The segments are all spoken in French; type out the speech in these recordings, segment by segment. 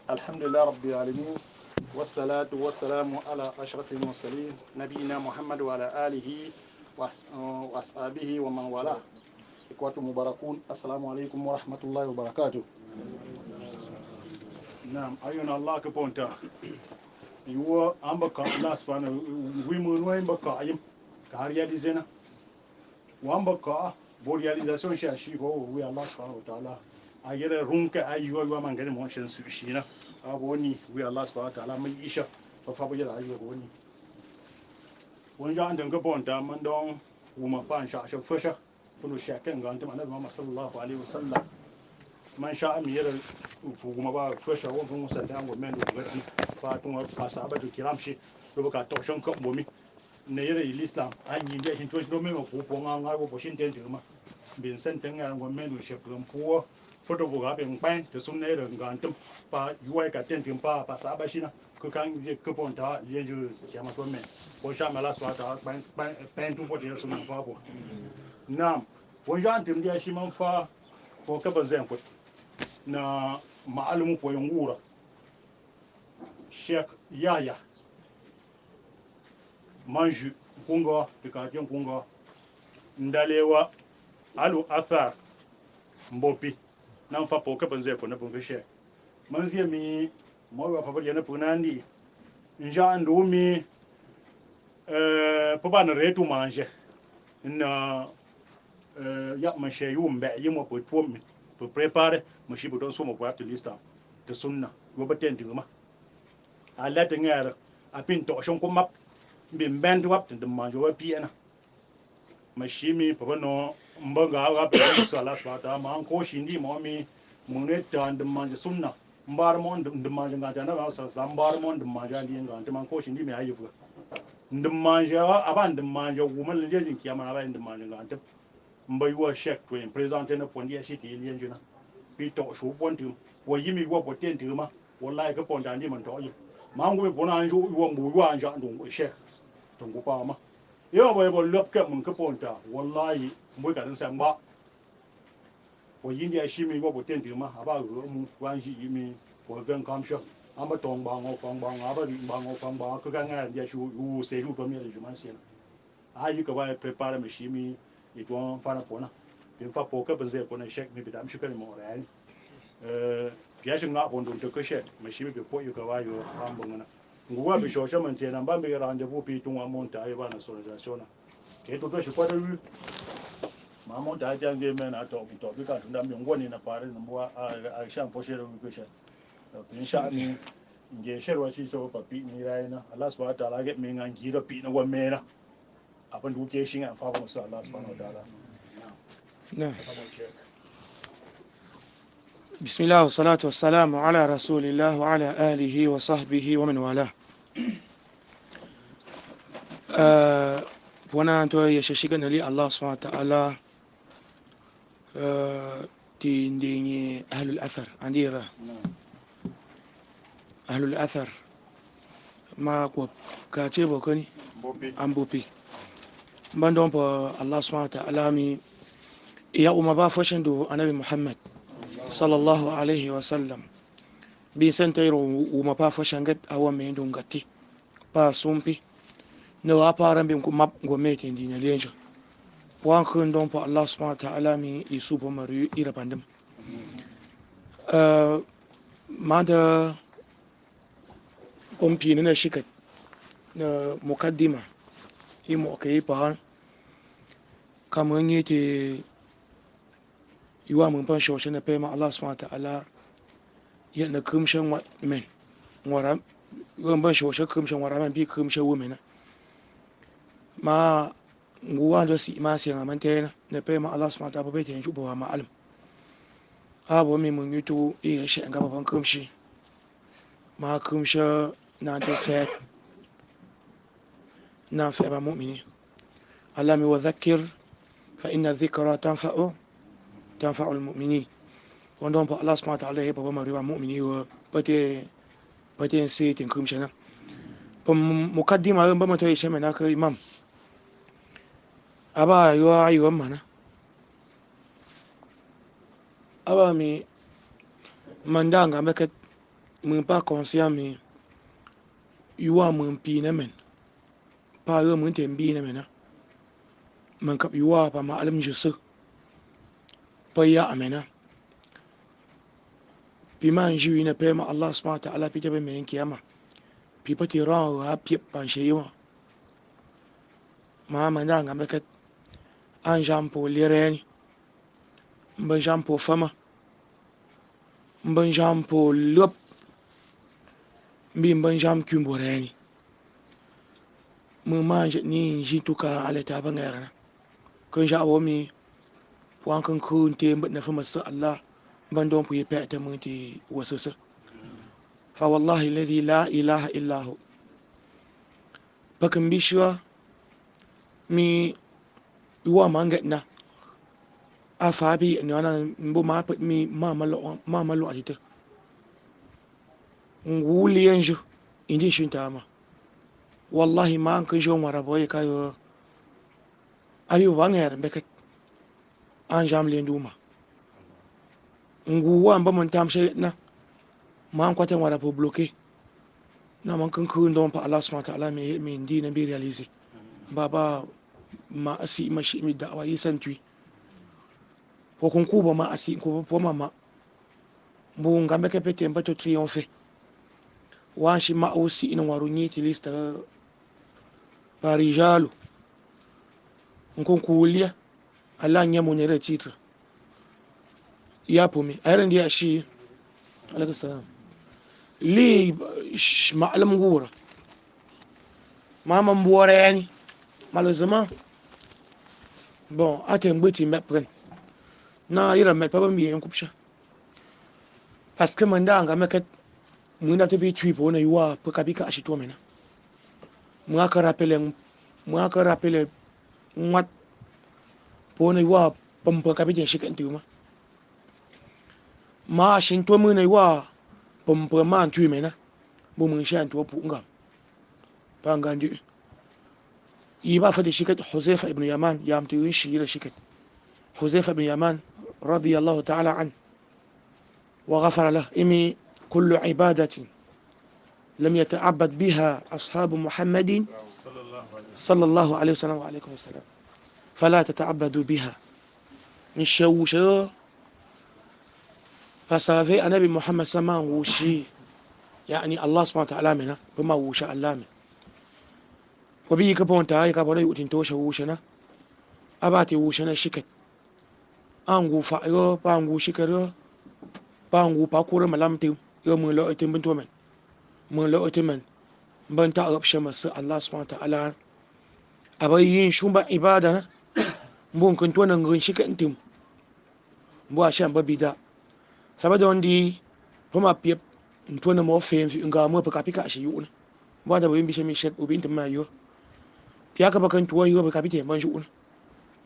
الحمد لله رب العالمين والصلاة والسلام على أشرف المرسلين نبينا محمد وعلى آله وأصحابه ومن والاه. إخوة مباركون، السلام عليكم ورحمة الله وبركاته. نعم أيون الله كبونتا يو أمبكا الله سبحانه ويمون وين بكا أيم كهاريا دي زنا وأمبكا بورياليزاسيون شاشي هو الله سبحانه وتعالى ayere runke ayiwa wa mangene mo shen su shina aboni we Allah subhanahu wa ta'ala mai isha fa fa bujara ayiwa woni wonja andan ga bonta man don wuma fa sha sha fasha tunu shaken ga antum annabi Muhammad sallallahu alaihi wasallam man sha am yere wuma ba fasha won fun musa dan go men do ga fa tun fa sahabatu kiram shi do ka to shan ko bomi ne yere islam an yi ga hin to do me ko ko nga go shin ten de ma bin sen ten ga go men do shepram po foto buga ben pan to sunne da gantum pa yuai ka ten timpa pa saba shina ku kan je ku ponta je ju jama to men ko sha mala swa ta pan tu pote sunna fa bo nam ko jan tim dia shi man fa ko ka ban zan ko na ma'alumu ko yungura sheikh yaya manju kunga ka jen kunga ndalewa alu athar mbopi nan fa po ka ban zai ko na bun fishe man zai mi mo wa fa bari na punandi nja ndo mi po ba na retu manje na ya ma she yu mbe yi mo po po mi po prepare mo shi budon so mo kwa to lista to sunna go baten ti ma ala te ngar a pin to shon ko map bin bend wap te manjo wa piena ma shi mi po no mbanga ga pe so ala swa ta ma ko shi ndi mo mi mune ta ndumanje sunna mbar mo ndumanje ngata na ba sa mbar mo ndumanje ndi ngata man ko shi ndi me ayifu ndumanje aba ndumanje wumal je jin kiyama aba ndumanje ngata mbai wa shek to presenter na pondi ya shi ti yen jina bi to shu pondi wo yimi wo bo ten ma wallahi ka ponda ndi man to yi ma ngwe bona anju wo mbu wa anja ndo shek to ko pa ma yo bo lop ka mun ka ponda wallahi mbu ka dan sa mba wo yin dia shi mi wo bo ten ma aba ro mu wan shi mi wo gan kam sha amba tong ba ngo fang ba aba ri ba ngo fang ba ka ga nga dia shu u se ju to mi le juman sen a yi ka ba prepare mi shi mi i don fa na pona bin fa po ka ban zai pona shek mi bidam shi ka mo ran ya shi nga bon don to ka shek mi shi mi po yu ka wa yo am bon na nguwa bi sho sha man te na ba mi rendezvous pi tun wa monta ai ba na solisation ke to shi kwa da mamo da jan je men ato bi ka tunda mi ngoni na pare na mwa a shan fo shero ko sha bin sha mi nge shero shi so pa pi ni rai na Allah subhanahu wa ta'ala get mi ngan gira pi na wa mena abin da kuke shin an fa ba su Allah subhanahu wa ta'ala نعم بسم الله والصلاة والسلام على رسول الله وعلى آله وصحبه ومن والاه وانا انتو يششيغن لي الله سبحانه وتعالى تنديني أهل الأثر عنديرا أهل الأثر ما كوب كاتبو كني أمبوبي bandon pa Allah subhanahu wa ta'ala mi ya umma ba fashin do annabi Muhammad sallallahu alaihi wa sallam bi san tayro umma ba fashin gat awan me don gatti pa sumpi no wa paran bin ku map go me tin dina lenjo wan kun don pa Allah subhanahu wa ta'ala mi isu bo mari ira bandam mada pompi ne shikat na mukaddima imo kai pa kamar yake yiwa mun ban shawashe na fahimta Allah subhanahu wa ta'ala yana kumshan men wara yan ban shawashe kumshan wara man bi kumshan women ma nguwa da si ma sai man tayna na fahimta Allah subhanahu wa ta'ala bai tayin shubawa ma alim abo mi mun yuto iya shi an gaba ban kumshi ma kumsha na ta fa na fa ba mu'mini Allah mi wa dhakkir فإن الذكرى تنفع المؤمنين وندون با الله سبحانه وتعالى هي بابا مريم مؤمني و بتين سيتين كم شنا بمقدمة بما توي شمنا كإمام أبا يوا منا أبا مي mandanga meket mình pas conscient mais yuwa mình pi na men pa yo mình tem bi na men na mình kap yuwa pa ma'alim jisu pa ya amena pi man jiwi na pe ma Allah subhanahu wa ta'ala pi tabe men kiyama pi pati ran ha pi pan shewa ma manda ngam ket an jam po lireni mban jam po fama mban jam po lop mban jam kumboreni mu manje ni jituka ala ta bangara kan ja wo mi puan kan kun te mbet na fama sa Allah ban don pu yepe ta mu ti wasasa fa wallahi alladhi la ilaha illa hu bakan bishwa mi yuwa mangat na afabi ni ana mbo ma pet mi ma lo atita nguli yanju indi shintama wallahi ma an kan jo mara boy kayo ayu wanger beket an jam le nduma nguwa mba mon tam she na ma an kwata mara po bloquer na man kan kun don pa Allah subhanahu wa ta'ala me ndi na bi realiser baba ma asi ma shi mi da'awa yi santui ko kun kuba ma asi ko po mama bu ngambe ke pete mbato triomphe wa shi ma aussi ina warunyi ti lista parijalu nkon kulia ala nyamo nyere titre ya pomi ayran dia shi alaikum salam li ma'alam gura mama mbore yani malheureusement bon atem gbeti mepren na yira me pa mbi en kupsha parce que manda nga meket muna to bi tui po na yuwa po kabika ashito mena mu aka rappeler ngat po na yuwa pompo kabije shi kan tuma ma shin to mu na yuwa pompo ma tui mena bu mun shan to pu ngam pa ngandi يبقى فدي شيكت حذيفة ابن يمان يامتوين شيرة شيكت حذيفة بن يمان رضي الله تعالى عنه وغفر له إمي كل عبادة لم يتعبد بها أصحاب محمد صلى الله عليه وسلم وعليكم السلام فلا تتعبدوا بها نشوشو فسافي النبي محمد سمان وشي يعني الله سبحانه وتعالى منه بما وشاء الله منه وبي كبون تاي كبون يوتين توشا وشنا أباتي وشنا شكت أنغو فايو بانغو شكرو بانغو باكورا ملامتي يوم لو اتم بنتومن من لو اتمن بنتا أغب شمس الله سبحانه وتعالى أبايين شومبا عبادنا مبون كنتونا نغن شكت انتم مبوا شام ببدا سبدون دي فما بيب ntona mo fen fi nga mo paka pika shi yuna ba da bayin bishe mi shet ubin ta mayo fiya ka bakan tuwa yo baka bite man shu'un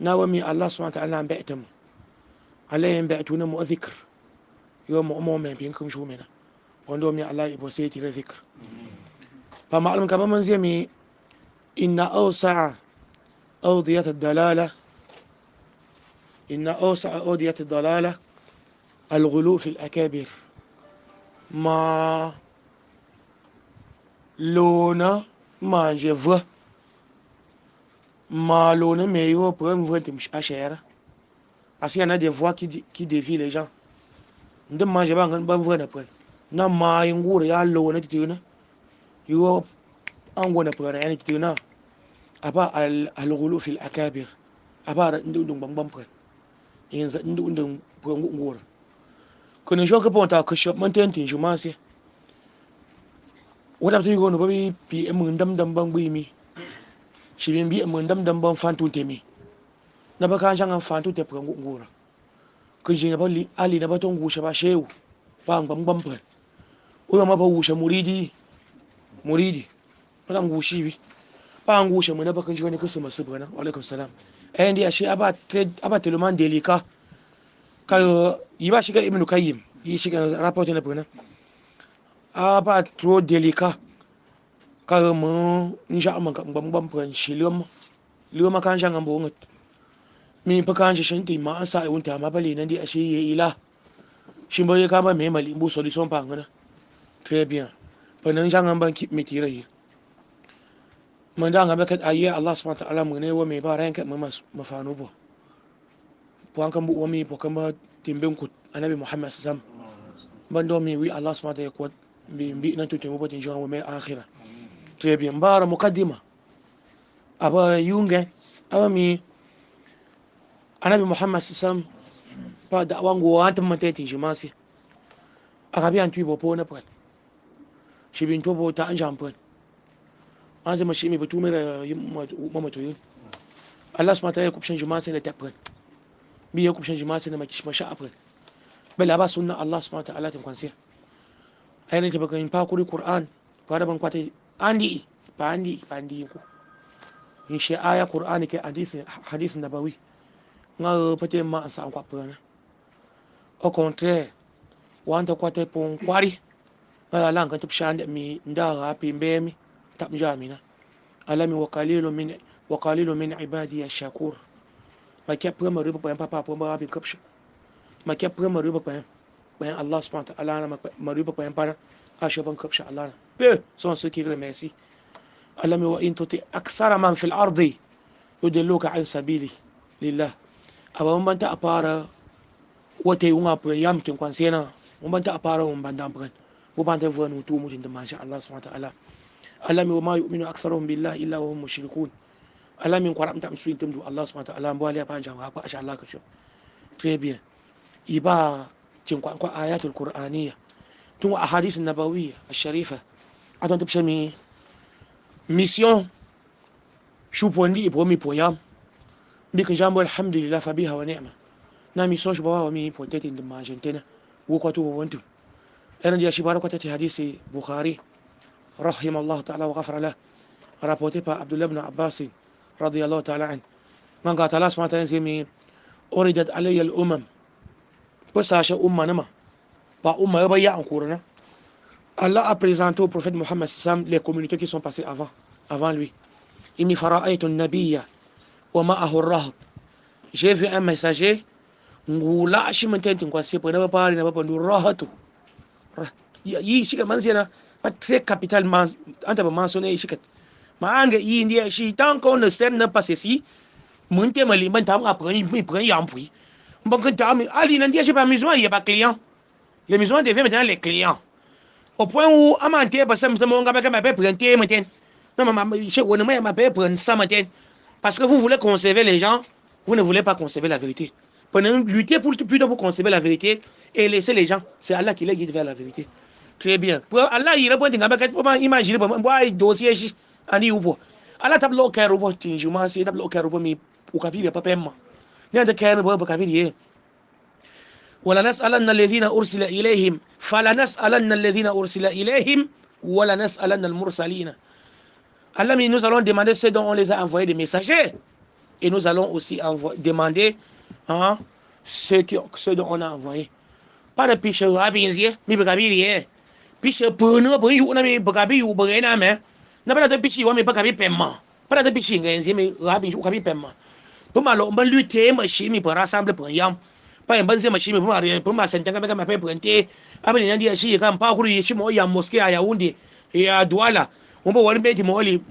na wa mi Allah subhanahu wa ta'ala ba ita mu alayhi ba tuna mu dhikr yo mu men fin kun shu mena wando mi Allah ibo sai ti dhikr fa ma'lum ka ba man zai mi inna awsa'a awdiyat ad-dalala inna awsa'a awdiyat ad-dalala al-ghulu fi al-akabir ma lona manje vre ma lona me yo pour me voir tim achera parce qu'il y en a des voix qui dévient les gens ndem manje ba ngan ban vre na pren na ma ngura ya lona titina yo angona pren yani titina aba al ghulu fi al akabir aba ndundum bambam pren yanzu ndundum pren ngura kono joga ponta ko shop man tentin jumanse wada to yugo no babi pi mun dam bang mi shibin bi mun dam bang fantu temi na baka jangan fantu te prangu ngura ko jinga bali ali na baton gusha ba shewu bang bang pran o ma ba gusha muridi bang gushi bi bang gusha mun na baka joni ko sama subhana wa alaikum salam ndi ashi aba teluman delika kayo yiba shiga ibnu kayyim yi shiga rapport na puna aba trop délicat kayo mo nja man bam pran shilom loma kan janga mbongot mi pa kan shinti ma asa wunta ma bale nan di ashe ye ila shin boye ka ba me mali mbu solution pa ngana Très bien. Pendant jangan ban kip mitire. Mandanga bakat ayya Allah subhanahu wa ta'ala mune wa me ba ranka mafanu bo. Puan kan bu wa mi po kan ba timben kut anabi Muhammad sallam. Bando mi wi Allah subhanahu wa ta'ala ko bi nan tutu mo botin jangan wa me akhirah. Très bien. Bara mukaddima. Aba yunge aba mi anabi Muhammad sallam pa da wango wa tan matati jimasi. Arabi an tuibo po na po. Shibin tobo ta an jampon. An zama shi mai batu mai mamatoyin Allah subhanahu wa ta'ala ya kubshin juma'a sai da tafin bi ya kubshin juma'a sai da masha afin bala ba sunna Allah subhanahu wa ta'ala tin kwansiya ayin ta baka yin fakuri Qur'an fara ban kwata andi ko in shi aya Qur'ani ke hadith nabawi nga pate ma an sa an kwapana au contraire wanda kwata pon kwari ngala lan kan tupshande mi ndaga pimbemi تاب جامنا ألمي وقليل من عبادي الشكور ما كيف بريم ريبا بين بابا بوما بين كبش ما كيف بريم ريبا بين الله سبحانه وتعالى ما ريبا بين بنا أشوفن كبش الله به سون سكير ميسي ألمي وإن تطيع أكثر من في الأرض يدلوك عن سبيلي لله أبا من بنت أبارا وتيونا بريام تنقل سينا من بنت أبارا من بندام برن وبنت فوان وتومو تندم ما شاء الله سبحانه وتعالى ألم وما يؤمن أكثرهم بالله إلا وهم مشركون ألم يقرأ متى مسوين تمدو الله سبحانه وتعالى بوالي بانجا وأبا أشاء الله كشو très bien إبا تنقى آيات القرآنية تنقى أحاديث النبوية الشريفة أدون تبشمي ميسيون شو بوندي إبومي بويام بيكن جامبو الحمد لله فبيها ونعمة نا ميسيون شبوا ومي بوتيتي ندما جنتنا وقتو وانتو أنا دي أشبارو كتاتي حديث بخاري رحم الله تعالى وغفر له rapporté par Abdullah ibn Abbas radiyallahu ta'ala an man ga Allah subhanahu wa ta'ala zemi uridat alayya al-umam pasasha umma nama ba umma ya bayya an kurana Allah a présenté au prophète Mohammed sallam les communautés qui sont passées avant lui inni fara'aytu an-nabiyya wa ma'ahu ar-rahb j'ai vu un messager ngula shi mun tentin kwa sai na ba na ba ndu rahatu yi shi ga manzina très capitalement anta ba mentionné shi kat ma anga yi ndiya shi tant qu'on ne sait ne pas ceci mun te mali man tam après mi prend yam puis bon que tam ali nan dia shi pas maison il y a pas client les maisons devient maintenant les clients au point où amante ba sam sam nga ba ka ba prendre maintenant non mais chez on ma ba prendre ça maintenant parce que vous voulez conserver les gens vous ne voulez pas conserver la vérité pendant lutter plutôt pour conserver la vérité et laisser les gens c'est Allah qui les guide vers la vérité. Très bien. Pour Allah il répond ngamba kat pour imaginer pour boy dossier shi ani ubo. Allah tablo ka robot tinjuma sai tablo ka robot mi ukabiri papa emma. Ne da ka robot ukabiri ولا نسألن الذين أرسل إليهم فلا نسألن الذين أرسل إليهم ولا نسألن المرسلين. Allah mais nous allons demander ceux dont on les a envoyés des messagers et nous allons aussi demander ceux dont on a envoyé. Pas de piche rabinzie mi bakabiri piche pono bonju na mi bakabi u bagena me na bala de piche wa mi bakabi pemma para de piche ngenzie mi rabinju kabi pemma poma lo ban lutter ma shi mi pour rassembler pour yam pas un banze ma shi mi pour ma sentenga me ma pe prente abali nandi shi kan pa kuru shi mo ya mosquée ya Yaoundé ya Douala on peut voir beti mo li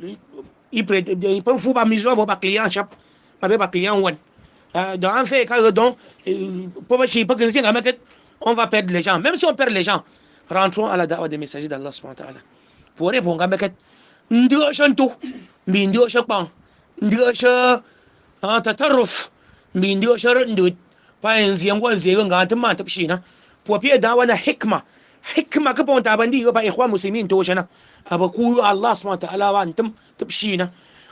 il peut fu ba miso ba client chap ba client wan dans en fait quand donc pour shi pas que on va perdre les gens. Même si on perd les gens, rentrons à la da'wa des messagers d'Allah subhanahu wa ta'ala. Pour répondre à Meket, ndio shantu, ndio shakpan, ndio sha tatarruf, ndio sha ndut, pa yanzu yangon zai ga ta ma ta fishi na. Pour pied da'wa na hikma. Hikma ka ponta bandi ba ikhwan muslimin to shana. Aba ku Allah subhanahu wa ta'ala wa antum ta fishi na.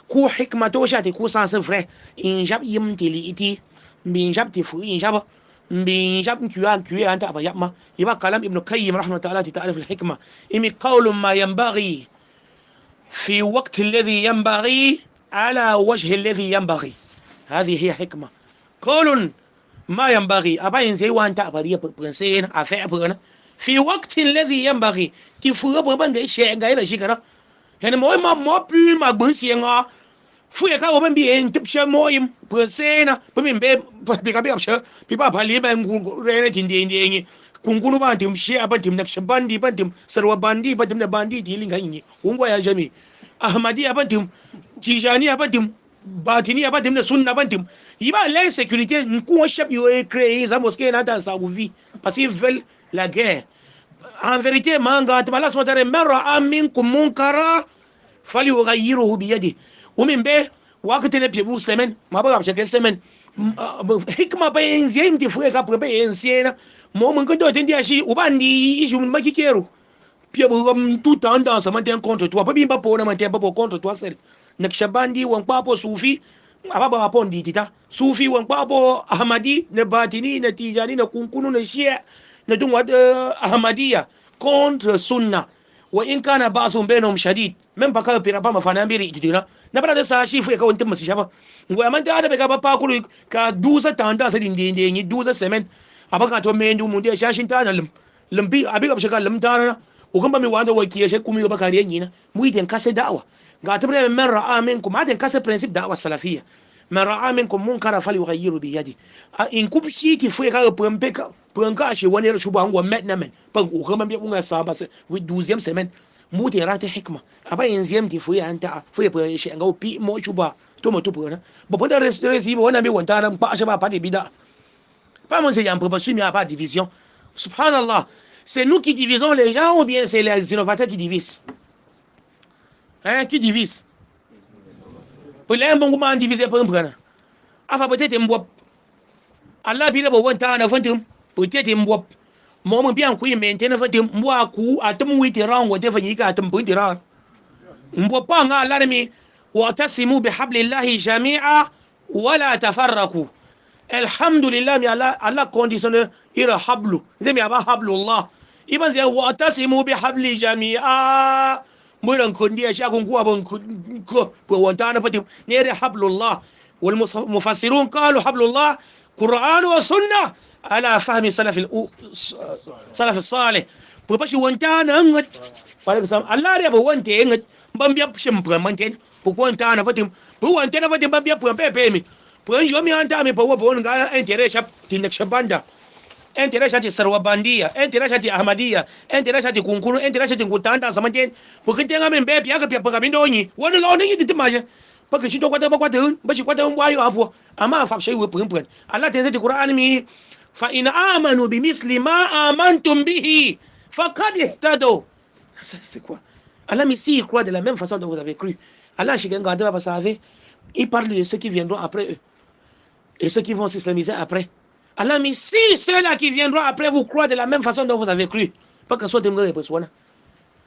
Ku hikma to sha te ku san frère. In jab yim tili iti, min jab ti fu in jab من جاب كيوان أنت أبا يأما يبقى كلام ابن قيم رحمه الله تعالى في الحكمة إمي قول ما ينبغي في وقت الذي ينبغي على وجه الذي ينبغي هذه هي حكمة قول ما ينبغي أبا ينزي وأنت أبا ريا برنسين أفع برنا في وقت الذي ينبغي تفور بربان دي شيء غير شيء كنا يعني ما بي ما برسينا fuye ka oben bi en tipshe moyim presena bim be bi ka bi apshe bi ba pali ben rene tindi ndi kunkunu bantim shi'a bantim naqshbandi bantim sarwabandi bantim na bandi dilinga yin ungo ya jami ahmadiyya bantim tijaniya bantim batiniya bantim na sunna bantim yiba l'insécurité nku shab yo créé za mosquée na dans sa vie parce qu'ils veulent la guerre. En vérité manga Allah subhanahu wa ta'ala man ra'a minkum munkara falyughayyiruhu bi yadihi umin be wakati ne pebu semaine ma ba chaque semaine hikma ba enziem ti fuwe ka prebe ensiena mo mun ko tin dia shi ubandi ishu makikero pebu tout temps dans ça matin contre toi pas bien pas pour na matin pas contre toi c'est nakshabandi wan papo sufi ababa pondi tita sufi wan papo ahmadi ne batini ne tijani ne kunkunu ne shia ne dungwa ahmadiyya contre sunna wa in kana ba'sun bainahum shadid men baka pira ba mafana mbiri itidina na bala da sa shi fu ka wontin masu shaba ngwa man da be ka ba pakulu ka duza tanda sa din din ni duza semen abaka to men du mun de shashin ta na limbi abiga bashaka limtana ugamba mi wanda wakiye she kumi ba kariye ni na mu idan kase da'awa ga tabre men ra'a minkum adan kase principe da'awa salafiyya man ra'a minkum munkara falyughayyiru bi yadi in kubshi ki fu ka pempeka penka shi wani shuba ngwa met na men pa ugamba bi unga saba se with 12e semaine muti rata hikma aba yenziem ti fu ya anta fu ya shi ngau pi mo shuba to mo to pona bo poda resi bo na bi wanta na pa shaba pa de bida pas mon c'est un proposition mais pas division subhanallah c'est nous qui divisons les gens ou bien c'est les innovateurs qui divisent hein qui divisent pour les bon comment diviser pour prendre afa peut-être mbo Allah bi le bo wanta na fantum peut-être mbo mo mo bien ku maintain fantum mbo aku atum wi ti ran wo de fa yi ka atum bu ti ran mbo pa nga Allah mi wa tasimu bihablillahi jami'a wala tafarraqu alhamdulillah mi Allah conditionne ira hablu zemi aba hablullah iban zai wa tasimu bihabli jami'a muran kundiya shagun kuwa ban ko wanta na fatim ne da hablullah wal mufassirun qalu hablullah qur'an wa sunna ala fahmi salaf salih ko bashi wanta na ngat fara sam Allah ya ba wanta ngat ban biya shim manten ko wanta na fatim ko wanta na fatim ban biya pepe mi pour yo mi anta mi pour bon ga interesa tin shabanda interesa ti sarwabandia interesa ti ahmadiyya interesa ti kunkuru interesa ti kutanda samaten pour que tenga men be biaga pia panga bindonyi wona lo ni ti maje parce que ci do kwata ba kwata ba ci kwata wa yo apo ama fa shay we pun Allah ta ti qur'an mi fa in amanu bi misli ma amantum bihi faqad ihtadu c'est quoi Allah mi si croit de la même façon dont vous avez cru Allah shi ganga da ba savez il parle de ceux qui viendront après eux et ceux qui vont s'islamiser après. Allah mais si ceux-là qui viendront après vous croient de la même façon dont vous avez cru, pas que soit demandé pour soi,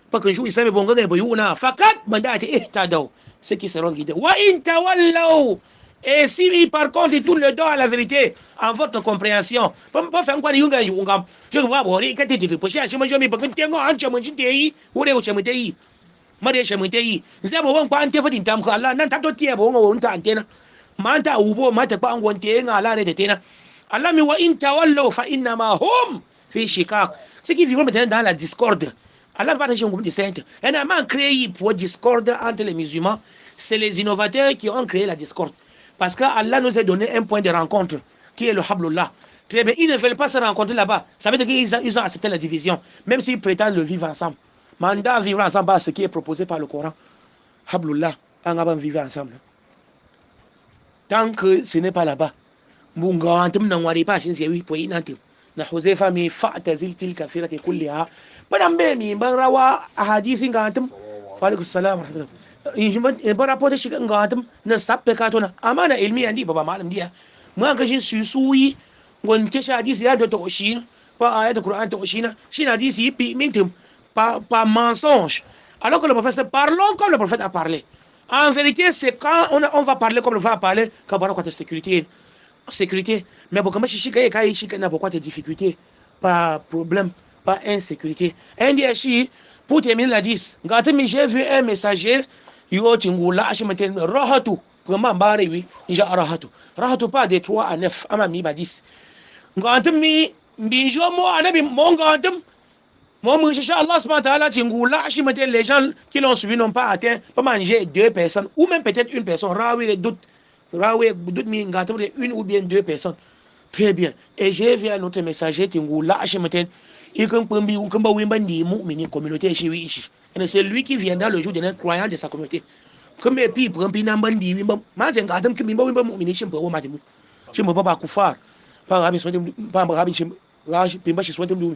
pas que jour islam bon gars pour youna, fakat mandati ihtadaw, ceux qui seront guidés. Wa in tawallaw, et si par contre ils tournent le dos à la vérité en votre compréhension, pas faire quoi yunga yungam, je vois bon les quand tu pour chercher moi je me pas que tengo en chemin de ou les chemin de mari chemin de zabo won kwa ante fadin tam ko Allah nan tabto tie bon won ta antena manta ubo mata kwa ngonte nga ala ne tena Allah mi wa in tawallaw fa inna ma hum fi shikak ceux qui vivent maintenant dans la discorde Allah va te de sainte et n'a pas créé pour discorde entre les musulmans c'est les innovateurs qui ont créé la discorde parce que Allah nous a donné un point de rencontre qui est le hablullah très bien ils ne veulent pas se rencontrer là-bas ça veut dire qu'ils ont accepté la division même s'ils prétendent le vivre ensemble mandat vivre ensemble ce qui est proposé par le Coran hablullah on va vivre ensemble. Tant que ce n'est pas là-bas munga antum nan wari pa shin sewi po inantim na Huzaifa mi fa'tazil tilka firati kulliha badan be mi ban rawa ahadithin ga antum wa alaikum salam wa rahmatullah in bara po ta shiga ga antum na sappe ka tona amana ilmi andi baba malam dia mun ga shin suyi gonke shi hadisi ya da to shi pa ayat Qur'an to shi na shi hadisi pi mintim pas mensonge alors que le prophète parlons comme le prophète a parlé. En vérité, c'est quand on va parler comme on va parler, quand on a quoi de sécurité. Mais pour comment chichi n'a pas de difficulté, pas problème, pas insécurité. NDH, pour terminer la 10, j'ai vu un messager, yo tingula, je me dis, rahatu, comment barre, oui, j'ai rahatu. Rahatu pas de 3 à 9, à ma mi 10. Gantami, bijo mo, anabi, mon gantam. Moi, Allah subhanahu wa ta'ala, les gens qui l'ont suivi n'ont pas atteint, pas manger 2 personnes, ou même peut-être une personne, une ou bien 2 personnes. Très bien. Et j'ai vu à notre messager Tingula Hachemeten, il c'est lui qui viendra le jour de notre croyant de sa communauté. Comme et puis pour un pinambandi, Mazen Adam qui m'a munition pour Madimu. Je me pas Koufar. Pas Rabbi Swatim, pas Rabbi Raj, Pimbashi Swatim.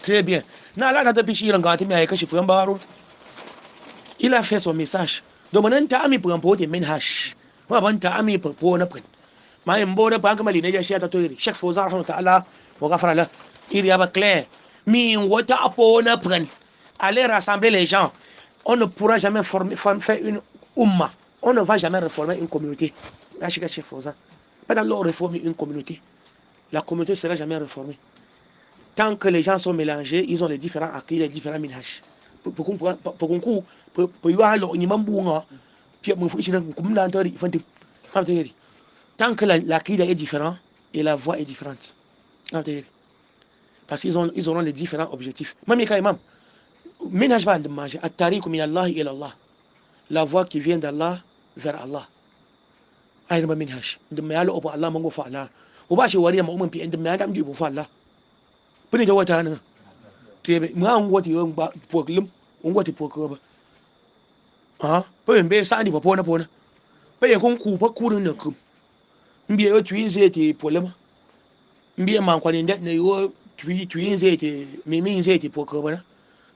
Très bien. N'a là, depuis il a gâté, mais avec Chiframbaro. Il a fait son message. Donc, on a un ami pour un pot de menhash. On a un ami pour un après. Ma mbona pa kama lineja shia tatori Sheikh Fawzan rahmatullahi ta'ala wa ghafara la il y a clair mi wata apona pren aller rassembler les gens. On ne pourra jamais faire une umma, on ne va jamais réformer une communauté. Sheikh Fawzan pas dans leur réformer une communauté, la communauté sera jamais réformée tant que les gens sont mélangés, ils ont les différents acquis, les différents minhaj pour y avoir le nimambunga puis mon fils il comme l'antori fanti fanti. Tant que l'acquis est différent et la voie est différente. Parce qu'ils auront les différents objectifs. Même imam, ménage pas de manger. At-tariq min Allah ila Allah. La voie qui vient d'Allah vers Allah. Aïe ma ménage. De me aller au Allah mango fa Allah. Ou ba shi wariya ma umman pi de me adam ju bu fa Allah. Puni da wata na. Tebe ma an wati yon ba poklum, on wati pokro ba. Ah, pe mbe sa ndi ba pona pona. Pe yakon ku pa kurun na kum. Mbie yo twin zeti polema mbie man kwani ndet ne yo twin zeti mimi zeti poko bana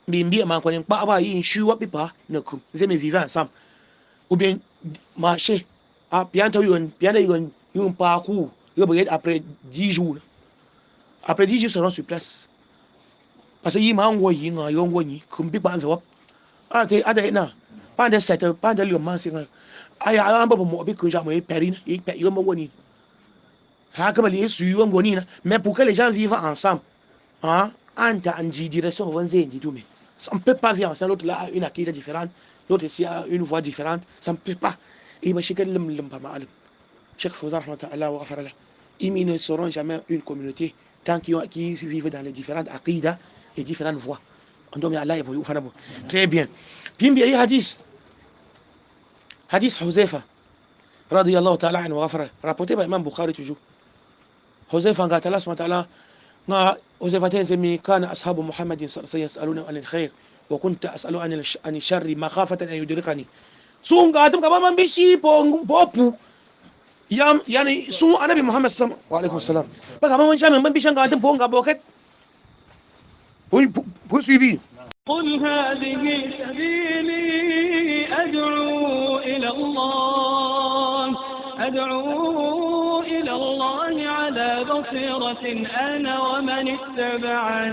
mbie man kwani pa ba yin shuwa pipa ne kum zeme vivre ensemble ou bien marcher a bientôt yon parcours yo peut après 10 jours après 10 jours seront sur place parce que yi man wo yi nga yo ngoni kum bi ba enveloppe ate na pas de cette pas de le mansinga aya amba mo bi que jamais perine et yo mo ngoni. Mais pour que les gens vivent ensemble, hein, on ne peut pas vivre ensemble. L'autre là a une akida différente, l'autre ici a une voix différente, ça ne peut pas. Et Cheikh Fawzan ils ne seront jamais une communauté tant qu'ils vivent dans les différentes akidas et différentes voix. Très bien. Puis il y a hadith Huzaifa radiyallahu ta'ala anhu wa ghafara, rapporté par Imam Bukhari toujours. حذيفة قالت الله سبحانه وتعالى حذيفة تنزمي كان أصحاب محمد سيسألون عن الخير وكنت أسأل عن الشر مخافة أن يدركني سون قادم كمان من بيشي بوبو يعني سون أنا بمحمد صلى وعليكم السلام بقى ما من شام من بيشان قادم بونغا بوكت بو سويفي قل هذه سبيلي أدعو إلى الله على بصيرة أنا ومن اتبعني